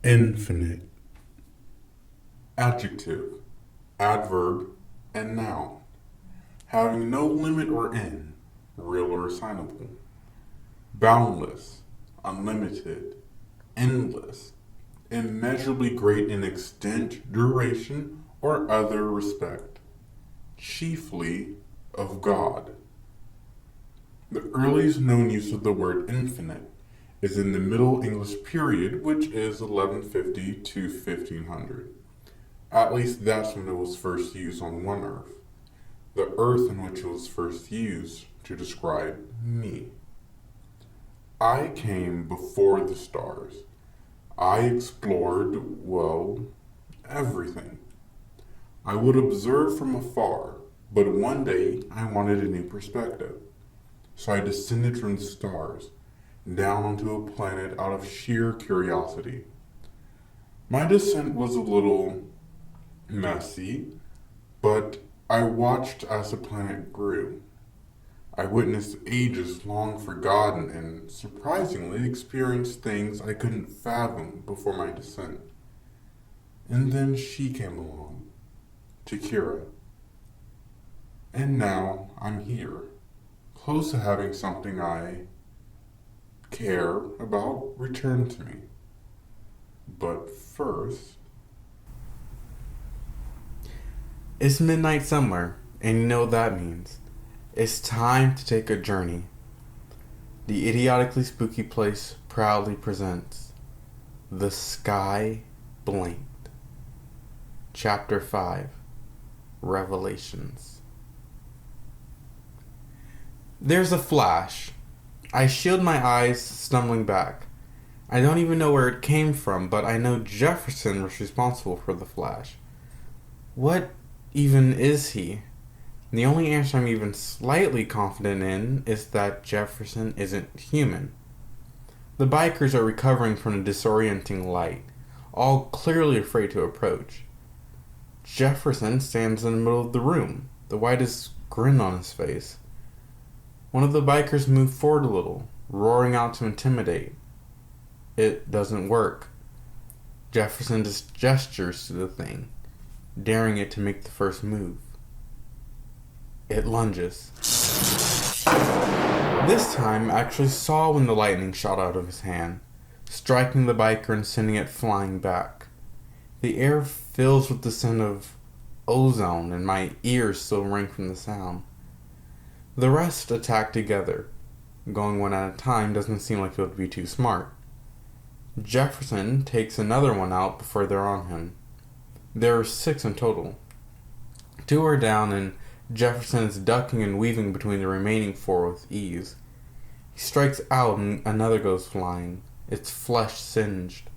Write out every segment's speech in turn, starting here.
Infinite. Adjective, adverb, and noun. Having no limit or end, real or assignable. Boundless, unlimited, endless, immeasurably great in extent, duration, or other respect. Chiefly of God. The earliest known use of the word infinite is in the Middle English period, which is 1150 to 1500. At least that's when it was first used on one earth. The earth in which it was first used to describe me. I came before the stars. I explored, well, everything. I would observe from afar, but one day I wanted a new perspective. So I descended from the stars, down onto a planet out of sheer curiosity. My descent was a little messy, but I watched as the planet grew. I witnessed ages long forgotten and surprisingly experienced things I couldn't fathom before my descent. And then she came along, Takira. And now I'm here, close to having something I care about returned to me. But first... It's midnight somewhere, and you know what that means. It's time to take a journey. The Idiotically Spooky Place proudly presents The Sky Blinked. Chapter 5, Revelations. There's a flash. I shield my eyes, stumbling back. I don't even know where it came from, but I know Jefferson was responsible for the flash. What even is he? The only answer I'm even slightly confident in is that Jefferson isn't human. The bikers are recovering from the disorienting light, all clearly afraid to approach. Jefferson stands in the middle of the room, the widest grin on his face. One of the bikers moves forward a little, roaring out to intimidate. It doesn't work. Jefferson just gestures to the thing, daring it to make the first move. It lunges. This time, I actually saw when the lightning shot out of his hand, striking the biker and sending it flying back. The air fills with the scent of ozone, and my ears still ring from the sound. The rest attack together. Going one at a time doesn't seem like it would be too smart. Jefferson takes another one out before they're on him. There are 6 in total. 2 are down, and Jefferson is ducking and weaving between the remaining 4 with ease. He strikes out and another goes flying, its flesh singed.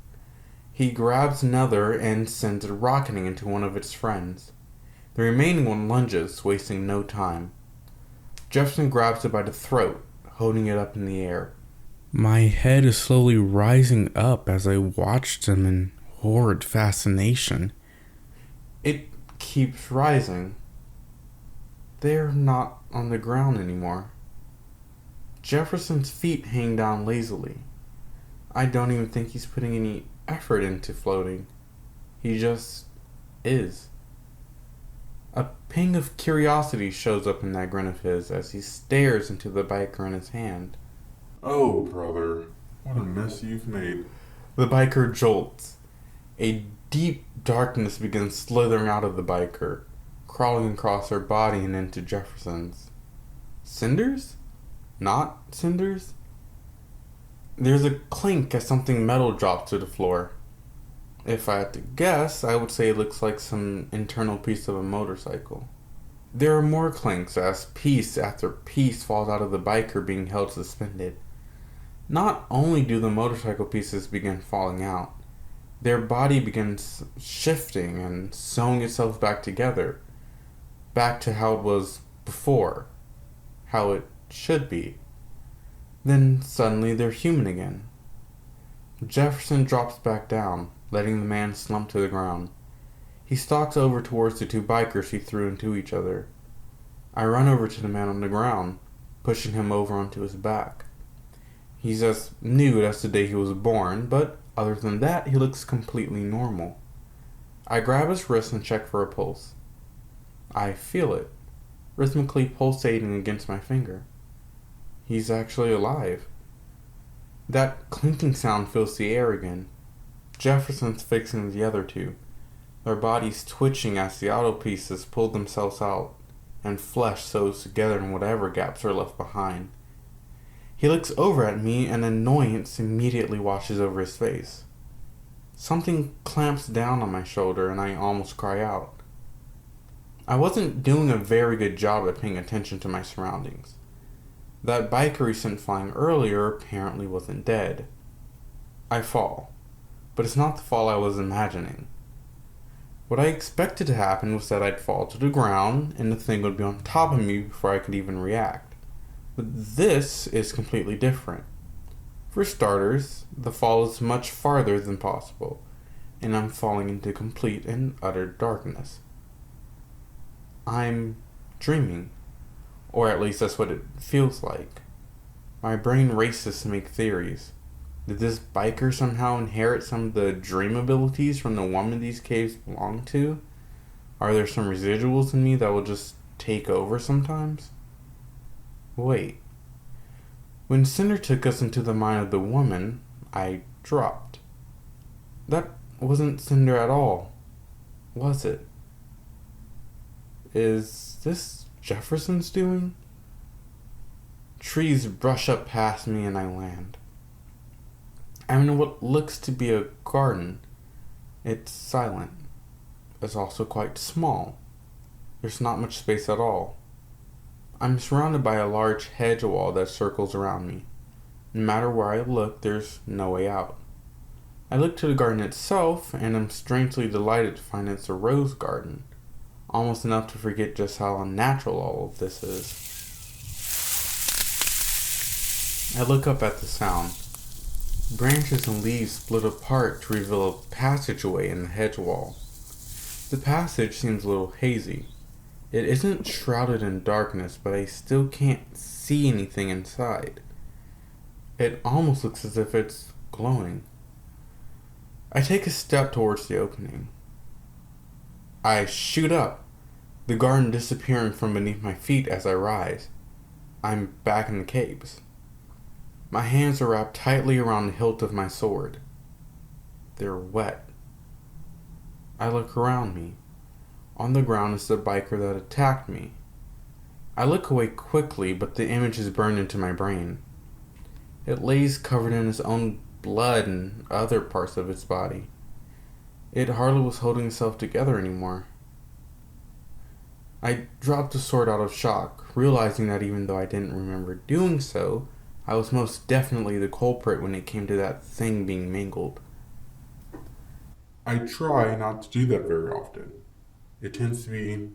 He grabs another and sends it rocketing into one of its friends. The remaining one lunges, wasting no time. Jefferson grabs it by the throat, holding it up in the air. My head is slowly rising up as I watched him in horrid fascination. It keeps rising. They're not on the ground anymore. Jefferson's feet hang down lazily. I don't even think he's putting any effort into floating. He just is. A ping of curiosity shows up in that grin of his as he stares into the biker in his hand. Oh, brother, what a mess you've made. The biker jolts. A deep darkness begins slithering out of the biker, crawling across her body and into Jefferson's. Cinders? Not cinders? There's a clink as something metal drops to the floor. If I had to guess, I would say it looks like some internal piece of a motorcycle. There are more clinks as piece after piece falls out of the biker being held suspended. Not only do the motorcycle pieces begin falling out, their body begins shifting and sewing itself back together, back to how it was before, how it should be. Then suddenly they're human again. Jefferson drops back down, letting the man slump to the ground. He stalks over towards the 2 bikers he threw into each other. I run over to the man on the ground, pushing him over onto his back. He's as nude as the day he was born, but Other than that, he looks completely normal. I grab his wrist and check for a pulse. I feel it, rhythmically pulsating against my finger. He's actually alive. That clinking sound fills the air again. Jefferson's fixing the other two, their bodies twitching as the auto pieces pull themselves out, and flesh sews together in whatever gaps are left behind. He looks over at me and annoyance immediately washes over his face. Something clamps down on my shoulder and I almost cry out. I wasn't doing a very good job at paying attention to my surroundings. That biker we sent flying earlier apparently wasn't dead. I fall, but it's not the fall I was imagining. What I expected to happen was that I'd fall to the ground and the thing would be on top of me before I could even react. But this is completely different. For starters, the fall is much farther than possible, and I'm falling into complete and utter darkness. I'm dreaming, or at least that's what it feels like. My brain races to make theories. Did this biker somehow inherit some of the dream abilities from the woman these caves belong to? Are there some residuals in me that will just take over sometimes? Wait. When Cinder took us into the mind of the woman, I dropped. That wasn't Cinder at all, was it? Is this Jefferson's doing? Trees brush up past me and I land. I'm in what looks to be a garden. It's silent. It's also quite small. There's not much space at all. I'm surrounded by a large hedge wall that circles around me. No matter where I look, there's no way out. I look to the garden itself, and I'm strangely delighted to find it's a rose garden. Almost enough to forget just how unnatural all of this is. I look up at the sound. Branches and leaves split apart to reveal a passageway in the hedge wall. The passage seems a little hazy. It isn't shrouded in darkness, but I still can't see anything inside. It almost looks as if it's glowing. I take a step towards the opening. I shoot up, the garden disappearing from beneath my feet as I rise. I'm back in the caves. My hands are wrapped tightly around the hilt of my sword. They're wet. I look around me. On the ground is the biker that attacked me. I look away quickly, but the image is burned into my brain. It lays covered in its own blood and other parts of its body. It hardly was holding itself together anymore. I dropped the sword out of shock, realizing that even though I didn't remember doing so, I was most definitely the culprit when it came to that thing being mangled. I try not to do that very often. It tends to be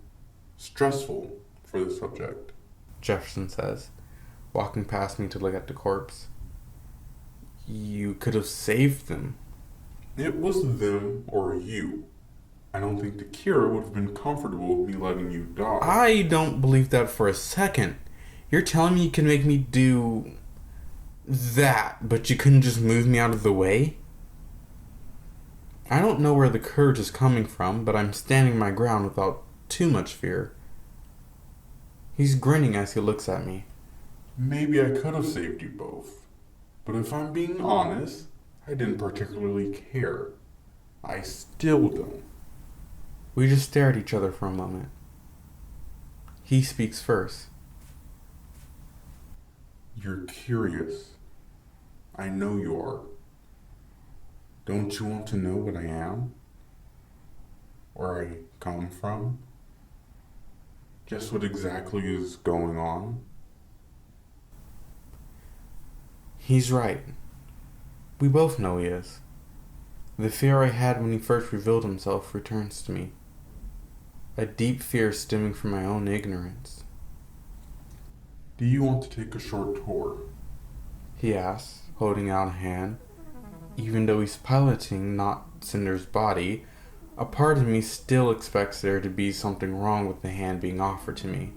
stressful for the subject, Jefferson says, walking past me to look at the corpse. You could have saved them. It was them or you. I don't think the cure would have been comfortable with me letting you die. I don't believe that for a second. You're telling me you can make me do that, but you couldn't just move me out of the way? I don't know where the courage is coming from, but I'm standing my ground without too much fear. He's grinning as he looks at me. Maybe I could have saved you both. But if I'm being honest, I didn't particularly care. I still don't. We just stare at each other for a moment. He speaks first. You're curious. I know you are. Don't you want to know what I am? Where I come from? Just what exactly is going on? He's right. We both know he is. The fear I had when he first revealed himself returns to me. A deep fear stemming from my own ignorance. Do you want to take a short tour? He asks, holding out a hand. Even though he's piloting not Cinder's body, a part of me still expects there to be something wrong with the hand being offered to me.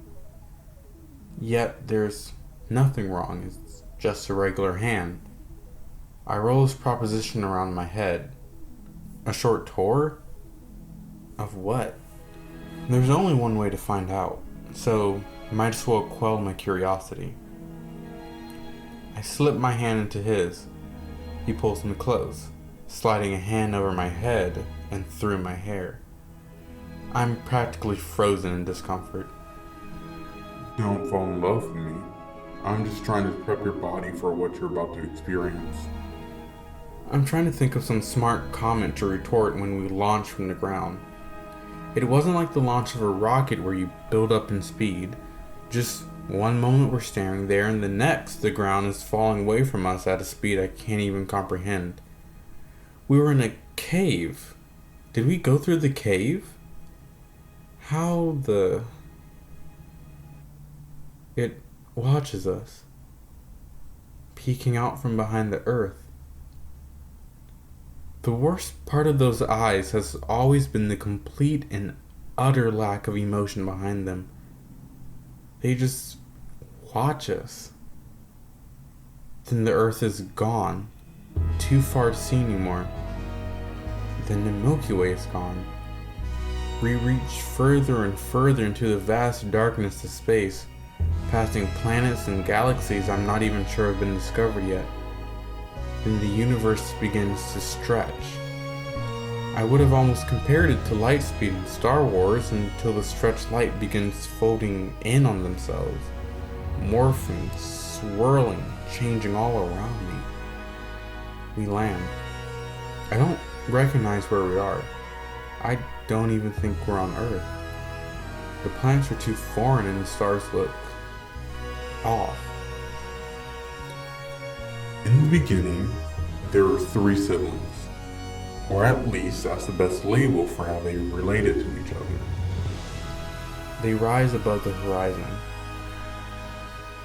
Yet there's nothing wrong, it's just a regular hand. I roll this proposition around my head. A short tour? Of what? There's only one way to find out, so might as well quell my curiosity. I slip my hand into his. He pulls me close, sliding a hand over my head and through my hair. I'm practically frozen in discomfort. Don't fall in love with me. I'm just trying to prep your body for what you're about to experience. I'm trying to think of some smart comment to retort when we launch from the ground. It wasn't like the launch of a rocket where you build up in speed. Just one moment we're staring there, and the next the ground is falling away from us at a speed I can't even comprehend. We were in a cave. Did we go through the cave? It watches us, peeking out from behind the earth. The worst part of those eyes has always been the complete and utter lack of emotion behind them. They just watch us. Then the earth is gone, too far to see anymore. Then the Milky Way is gone. We reach further and further into the vast darkness of space, passing planets and galaxies I'm not even sure have been discovered yet. Then the universe begins to stretch. I would have almost compared it to light speed in Star Wars until the stretched light begins folding in on themselves, morphing, swirling, changing all around me. We land. I don't recognize where we are. I don't even think we're on Earth. The planets are too foreign and the stars look off. In the beginning, there were 3 siblings. Or at least that's the best label for how they related to each other. They rise above the horizon.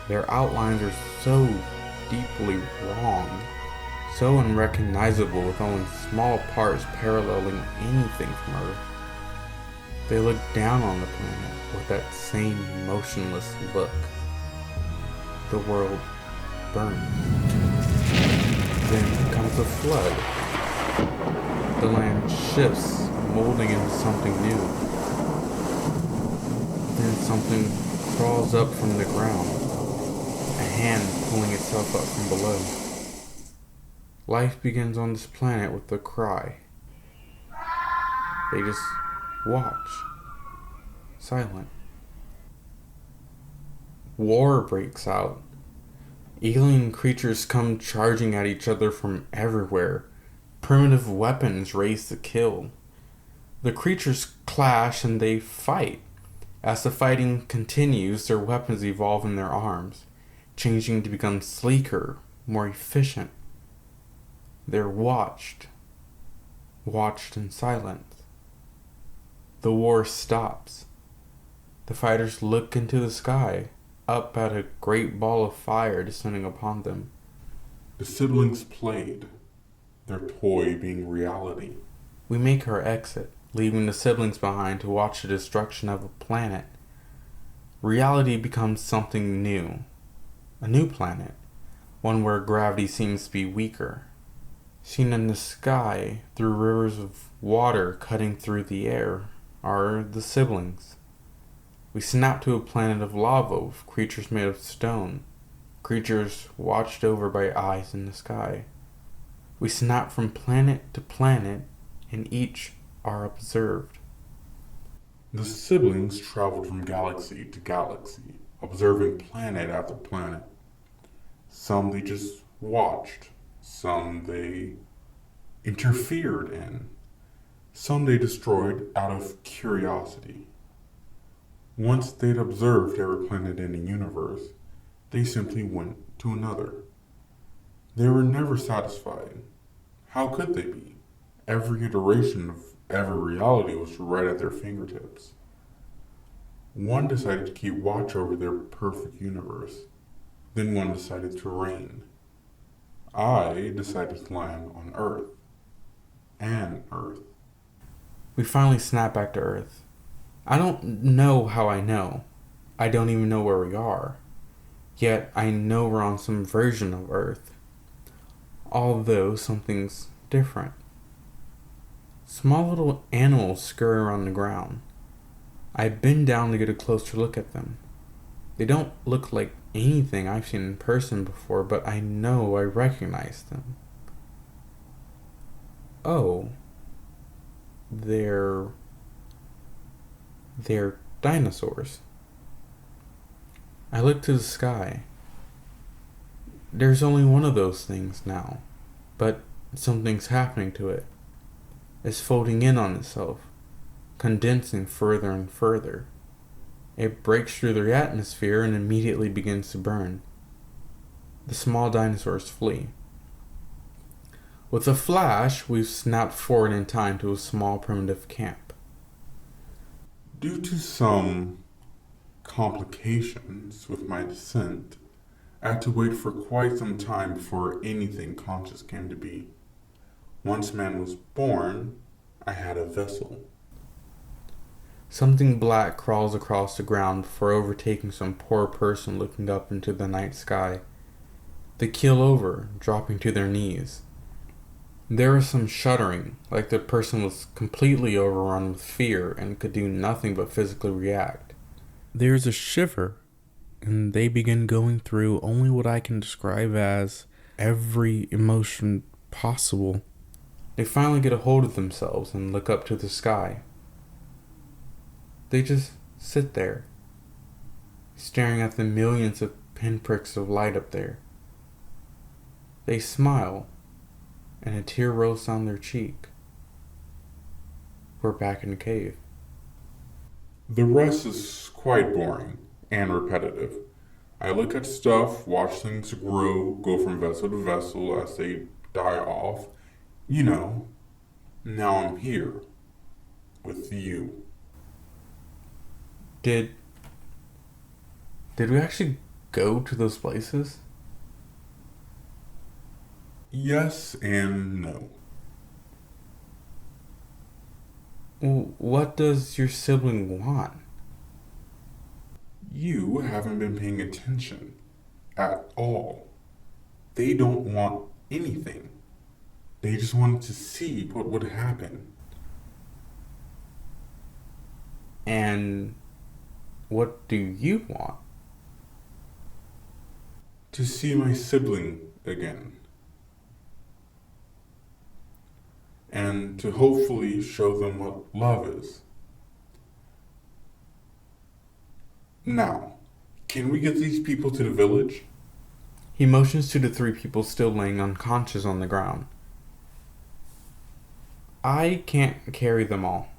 Their outlines are so deeply wrong, so unrecognizable with only small parts paralleling anything from Earth. They look down on the planet with that same motionless look. The world burns. Then comes a flood. The land shifts, molding into something new. Then something crawls up from the ground, a hand pulling itself up from below. Life begins on this planet with a cry. They just watch, silent. War breaks out. Alien creatures come charging at each other from everywhere. Primitive weapons raised to kill. The creatures clash and they fight. As the fighting continues, their weapons evolve in their arms, changing to become sleeker, more efficient. They're watched in silence. The war stops. The fighters look into the sky, up at a great ball of fire descending upon them. The siblings played, their toy being reality. We make our exit, leaving the siblings behind to watch the destruction of a planet. Reality becomes something new. A new planet, one where gravity seems to be weaker. Seen in the sky, through rivers of water cutting through the air, are the siblings. We snap to a planet of lava with creatures made of stone, creatures watched over by eyes in the sky. We snap from planet to planet, and each are observed. The siblings traveled from galaxy to galaxy, observing planet after planet. Some they just watched, some they interfered in, some they destroyed out of curiosity. Once they'd observed every planet in the universe, they simply went to another. They were never satisfied. How could they be? Every iteration of every reality was right at their fingertips. One decided to keep watch over their perfect universe. Then one decided to reign. I decided to land on Earth. And Earth. We finally snap back to Earth. I don't know how I know. I don't even know where we are. Yet I know we're on some version of Earth. although something's different. Small little animals scurry around the ground. I bend down to get a closer look at them. They don't look like anything I've seen in person before, but I know I recognize them. Oh, they're dinosaurs. I look to the sky. There's only one of those things now, but something's happening to it. It's folding in on itself, condensing further and further. It breaks through the atmosphere and immediately begins to burn. The small dinosaurs flee. With a flash, we've snapped forward in time to a small primitive camp. Due to some complications with my descent, I had to wait for quite some time before anything conscious came to be. Once man was born, I had a vessel. Something black crawls across the ground before overtaking some poor person looking up into the night sky. They keel over, dropping to their knees. There is some shuddering, like the person was completely overrun with fear and could do nothing but physically react. There's a shiver, and they begin going through only what I can describe as every emotion possible. They finally get a hold of themselves and look up to the sky. They just sit there, staring at the millions of pinpricks of light up there. They smile, and a tear rolls down their cheek. We're back in the cave. The rest is quite boring and repetitive. I look at stuff, watch things grow, go from vessel to vessel as they die off. You know, now I'm here with you. Did we actually go to those places? Yes and no. What does your sibling want? You haven't been paying attention at all. They don't want anything. They just wanted to see what would happen. And what do you want? To see my sibling again. And to hopefully show them what love is. Now, can we get these people to the village? He motions to the three people still laying unconscious on the ground. I can't carry them all.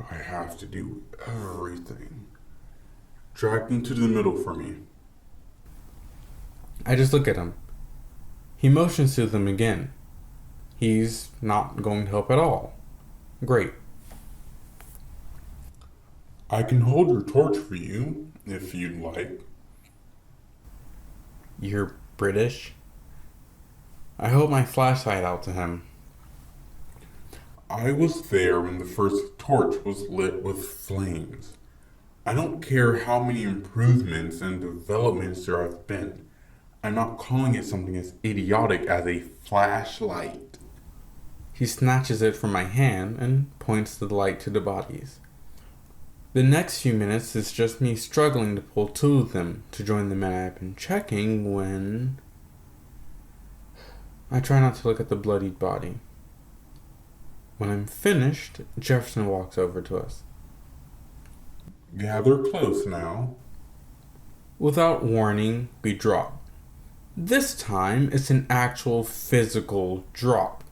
I have to do everything. Drag them to the middle for me. I just look at him. He motions to them again. He's not going to help at all. Great. I can hold your torch for you, if you'd like. You're British? I hold my flashlight out to him. I was there when the first torch was lit with flames. I don't care how many improvements and developments there have been. I'm not calling it something as idiotic as a flashlight. He snatches it from my hand and points the light to the bodies. The next few minutes is just me struggling to pull two of them to join the men I've been checking when I try not to look at the bloodied body. When I'm finished, Jefferson walks over to us. Gather close now. Without warning, we drop. This time, it's an actual physical drop.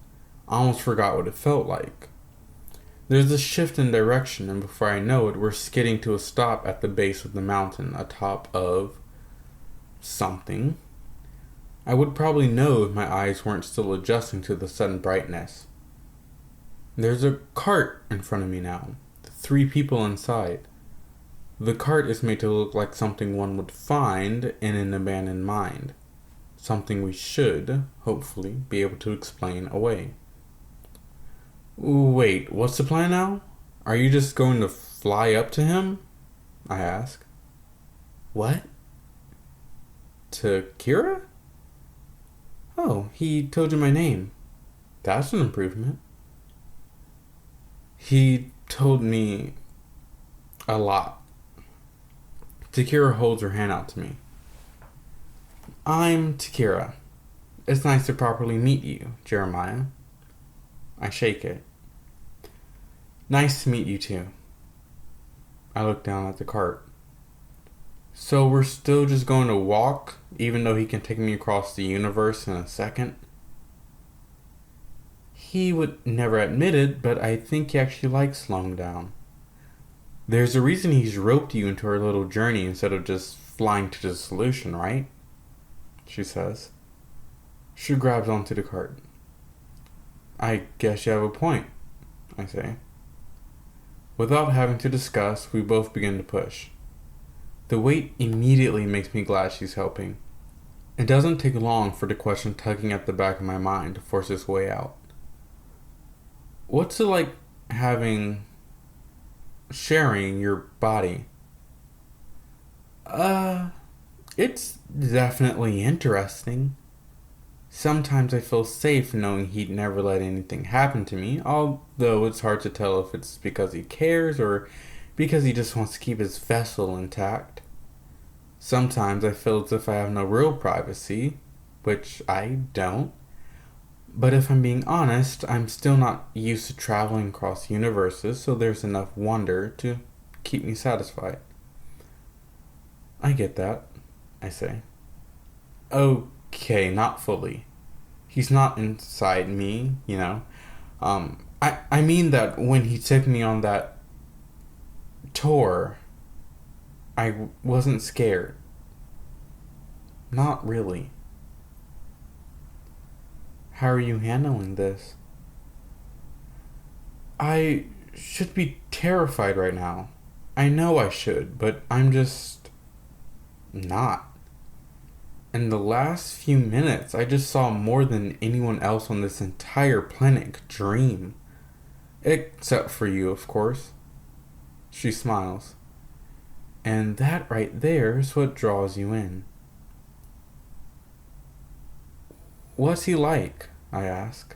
I almost forgot what it felt like. There's a shift in direction, and before I know it, we're skidding to a stop at the base of the mountain, atop of something. I would probably know if my eyes weren't still adjusting to the sudden brightness. There's a cart in front of me now. 3 people inside. The cart is made to look like something one would find in an abandoned mine. Something we should, hopefully, be able to explain away. Wait, what's the plan now? Are you just going to fly up to him? I ask. What? To Kira? Oh, he told you my name. That's an improvement. He told me a lot. Takira holds her hand out to me. I'm Takira. It's nice to properly meet you, Jeremiah. I shake it. Nice to meet you too. I look down at the cart. So we're still just going to walk, even though he can take me across the universe in a second? He would never admit it, but I think he actually likes slowing down. There's a reason he's roped you into our little journey instead of just flying to the solution, right? She says. She grabs onto the cart. I guess you have a point, I say. Without having to discuss, we both begin to push. The weight immediately makes me glad she's helping. It doesn't take long for the question tugging at the back of my mind to force its way out. What's it like sharing your body? It's definitely interesting. Sometimes I feel safe knowing he'd never let anything happen to me, although it's hard to tell if it's because he cares or because he just wants to keep his vessel intact. Sometimes I feel as if I have no real privacy, which I don't. But if I'm being honest, I'm still not used to traveling across universes, so there's enough wonder to keep me satisfied. I get that, I say. Okay, not fully. He's not inside me, you know. I mean that when he took me on that tour, I wasn't scared. Not really. How are you handling this? I should be terrified right now. I know I should, but I'm just not. In the last few minutes, I just saw more than anyone else on this entire planet could dream. Except for you, of course. She smiles. And that right there is what draws you in. What's he like? I ask.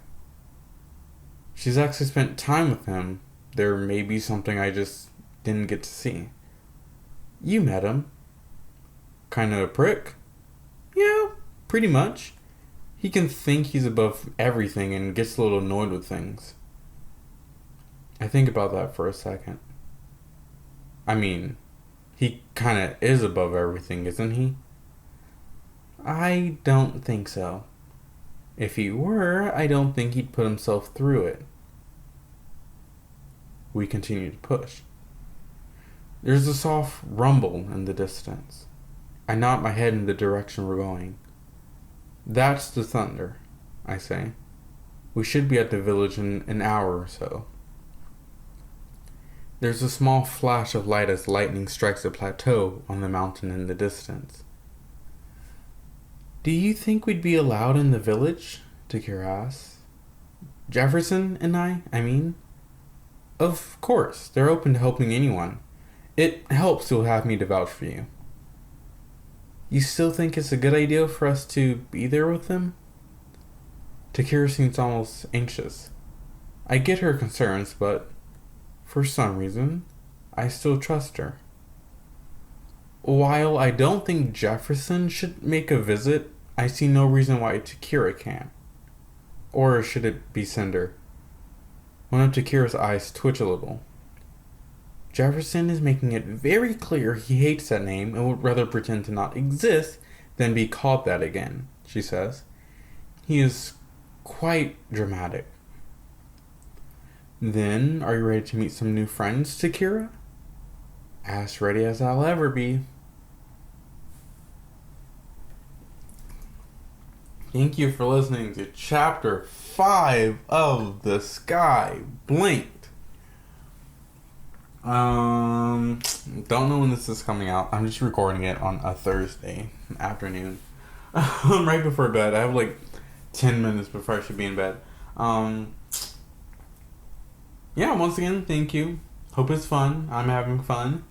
She's actually spent time with him. There may be something I just didn't get to see. You met him. Kinda a prick? Yeah, pretty much. He can think he's above everything and gets a little annoyed with things. I think about that for a second. I mean, he kinda is above everything, isn't he? I don't think so. If he were, I don't think he'd put himself through it. We continue to push. There's a soft rumble in the distance. I nod my head in the direction we're going. That's the thunder, I say. We should be at the village in an hour or so. There's a small flash of light as lightning strikes a plateau on the mountain in the distance. Do you think we'd be allowed in the village? Takira asks. Jefferson and I mean. Of course, they're open to helping anyone. It helps to have me to vouch for you. You still think it's a good idea for us to be there with them? Takira seems almost anxious. I get her concerns, but for some reason, I still trust her. While I don't think Jefferson should make a visit, I see no reason why Takira can't. Or should it be Cinder? One of Takira's eyes twitch a little. Jefferson is making it very clear he hates that name and would rather pretend to not exist than be called that again, she says. He is quite dramatic. Then, are you ready to meet some new friends, Takira? As ready as I'll ever be. Thank you for listening to Chapter 5 of The Sky Blinked. Don't know when this is coming out. I'm just recording it on a Thursday afternoon. Right before bed. I have like 10 minutes before I should be in bed. Yeah, once again, thank you. Hope it's fun. I'm having fun.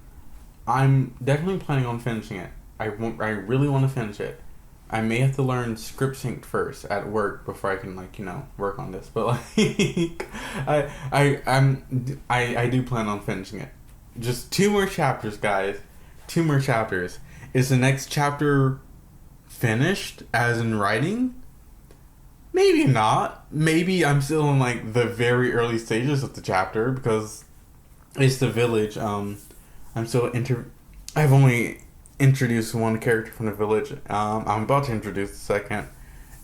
I'm definitely planning on finishing it. I really want to finish it. I may have to learn script sync first at work before I can work on this. But like, I do plan on finishing it. Just 2 more chapters, guys. 2 more chapters. Is the next chapter finished as in writing? Maybe not. Maybe I'm still in like the very early stages of the chapter because it's the village. I'm still I've only introduced 1 character from the village. I'm about to introduce the second,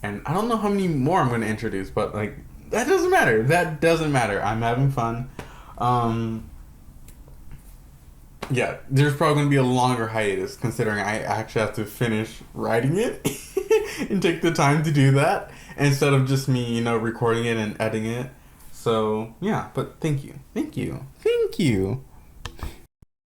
and I don't know how many more I'm going to introduce, but like that doesn't matter. That doesn't matter. I'm having fun. Yeah, there's probably going to be a longer hiatus considering I actually have to finish writing it and take the time to do that instead of just me, recording it and editing it. So, yeah, but thank you. Thank you. Thank you.